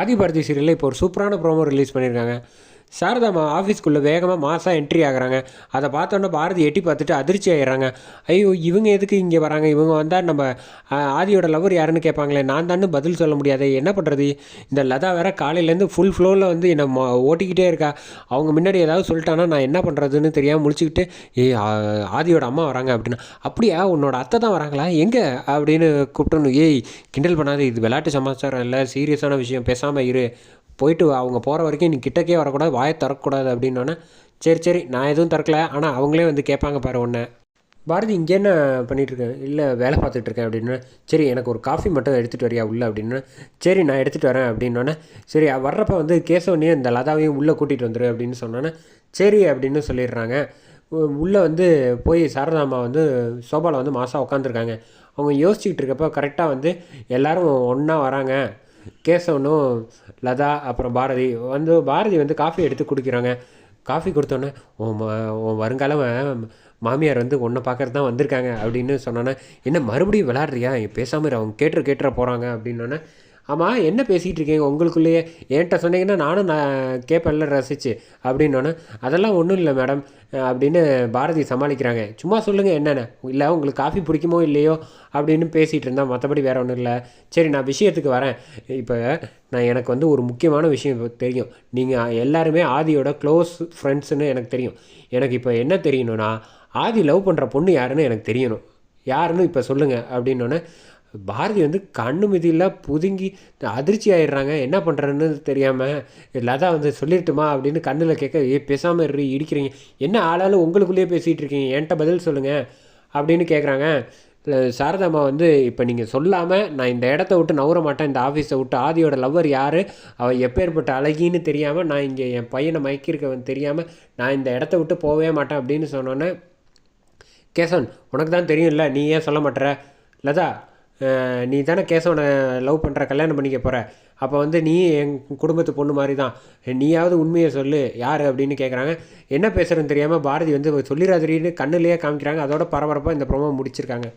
ஆதி பாரதி சீரியலில் இப்போ ஒரு சூப்பரான ப்ரோமோ ரிலீஸ் பண்ணியிருக்காங்க. சாரதாம்மா ஆஃபீஸ்க்குள்ளே வேகமாக மாசா என்ட்ரி ஆகுறாங்க. அதை பார்த்தோன்னே பாரதி எட்டி பார்த்துட்டு அதிர்ச்சி ஆயிடுறாங்க. ஐயோ, இவங்க எதுக்கு இங்கே வராங்க? இவங்க வந்தால் நம்ம ஆதியோட லவர் யாருன்னு கேட்பாங்களே, நான் தானே பதில் சொல்ல முடியாது, என்ன பண்ணுறது? இந்த லதா வேற காலையிலேருந்து ஃபுல் ஃப்ளோவில் வந்து என்னை ஓட்டிக்கிட்டே இருக்கா. அவங்க முன்னாடி ஏதாவது சொல்லிட்டானா நான் என்ன பண்ணுறதுன்னு தெரியாமல் முழிச்சுக்கிட்டு, ஆதியோட அம்மா வராங்க அப்படின்னா, அப்படியா உன்னோட அத்தை தான் வராங்களா, எங்கே அப்படின்னு கூப்பிட்டோன்னு, கிண்டல் பண்ணாது, இது விளையாட்டு சமாச்சாரம் இல்லை, சீரியஸான விஷயம், பேசாமல் இரு, போயிட்டு அவங்க போகிற வரைக்கும் நீ கிட்டக்கே வரக்கூடாது, வாயை திறக்கக்கூடாது அப்படின்னோடனே, சரி சரி நான் எதுவும் திறக்கல, ஆனால் அவங்களே வந்து கேட்பாங்க பாரு ஒன்று. பாரதி இங்கே என்ன பண்ணிகிட்ருக்கேன்? இல்லை வேலை பார்த்துட்ருக்கேன் அப்படின்னு. சரி எனக்கு ஒரு காஃபி மட்டும் எடுத்துகிட்டு வரியா உள்ளே அப்படின்னு. சரி நான் எடுத்துகிட்டு வரேன் அப்படின்னோடனே, சரி வர்றப்ப வந்து கேசவனையும் இந்த லதாவையும் உள்ளே கூட்டிகிட்டு வந்துரு அப்படின்னு சொன்னோன்னே, சரி அப்படின்னு சொல்லிடுறாங்க. உள்ளே வந்து போய் சாரதாம்மா வந்து சோபாவில் வந்து மாதம் உட்காந்துருக்காங்க. அவங்க யோசிச்சுக்கிட்டு இருக்கப்போ கரெக்டாக வந்து எல்லோரும் ஒன்றா வராங்க. கேசவனும் லதா அப்புறம் பாரதி வந்து காஃபி எடுத்து குடிக்கிறாங்க. காஃபி கொடுத்தோன்னே, உன் வருங்கால மாமியார் வந்து உன்னை பார்க்கறது தான் வந்திருக்காங்க அப்படின்னு சொன்னோன்னே, என்ன மறுபடியும் விளாட்றியா, பேசாமல் அவங்க கேட்டுற போகிறாங்க அப்படின்னோடனே, ஆமாம் என்ன பேசிகிட்டு இருக்கீங்க உங்களுக்குள்ளேயே, என்கிட்ட சொன்னீங்கன்னா நான் கேட்பேன்ல ரசிச்சு அப்படின்னோடனே, அதெல்லாம் ஒன்றும் இல்லை மேடம் அப்படின்னு பாரதி சமாளிக்கிறாங்க. சும்மா சொல்லுங்கள் என்னென்ன, இல்லை உங்களுக்கு காஃபி பிடிக்குமோ இல்லையோ அப்படின்னு பேசிகிட்டு இருந்தால், மற்றபடி வேறு ஒன்றும் இல்லை. சரி நான் விஷயத்துக்கு வரேன். இப்போ எனக்கு வந்து ஒரு முக்கியமான விஷயம் தெரியும். நீங்கள் எல்லாருமே ஆதியோட க்ளோஸ் ஃப்ரெண்ட்ஸுன்னு எனக்கு தெரியும். எனக்கு இப்போ என்ன தெரியணும்னா, ஆதி லவ் பண்ணுற பொண்ணு யாருன்னு எனக்கு தெரியணும். யாருன்னு இப்போ சொல்லுங்கள் அப்படின்னோடனே, பாரதி வந்து கண்ணு மிதியில் புதுங்கி அதிர்ச்சி ஆயிடுறாங்க. என்ன பண்ணுறன்னு தெரியாமல், லதா வந்து சொல்லிட்டுமா அப்படின்னு கண்ணில் கேட்க, பேசாமல் இடிக்கிறீங்க, என்ன ஆளாலும் உங்களுக்குள்ளேயே பேசிகிட்டு இருக்கீங்க, என்கிட்ட பதில் சொல்லுங்கள் அப்படின்னு கேட்குறாங்க. சாரதாம்மா வந்து, இப்போ நீங்கள் சொல்லாமல் நான் இந்த இடத்த விட்டு நவர மாட்டேன், இந்த ஆஃபீஸை விட்டு, ஆதியோட லவ்வர் யார், அவள் எப்பேற்பட்ட அழகின்னு தெரியாமல், நான் இங்கே என் பையனை மயக்கியிருக்கவன் தெரியாமல் நான் இந்த இடத்த விட்டு போகவே மாட்டேன் அப்படின்னு சொன்னோன்னே, கேசவன் உனக்கு தான் தெரியும்ல, நீ ஏன் சொல்ல மாட்டேற? லதா நீ தானே கேசவனை லவ் பண்ணுற, கல்யாணம் பண்ணிக்க போகிற, அப்போ வந்து நீ என் குடும்பத்து பொண்ணு மாதிரி தான், நீயாவது உண்மையை சொல்லு யார் அப்படின்னு கேட்குறாங்க. என்ன பேசுகிறேன்னு தெரியாமல் பாரதி வந்து சொல்லிடாதீன்னு கண்ணுலேயே காமிக்கிறாங்க. அதோட பரபரப்பாக இந்த ப்ரோமோ முடிச்சிருக்காங்க.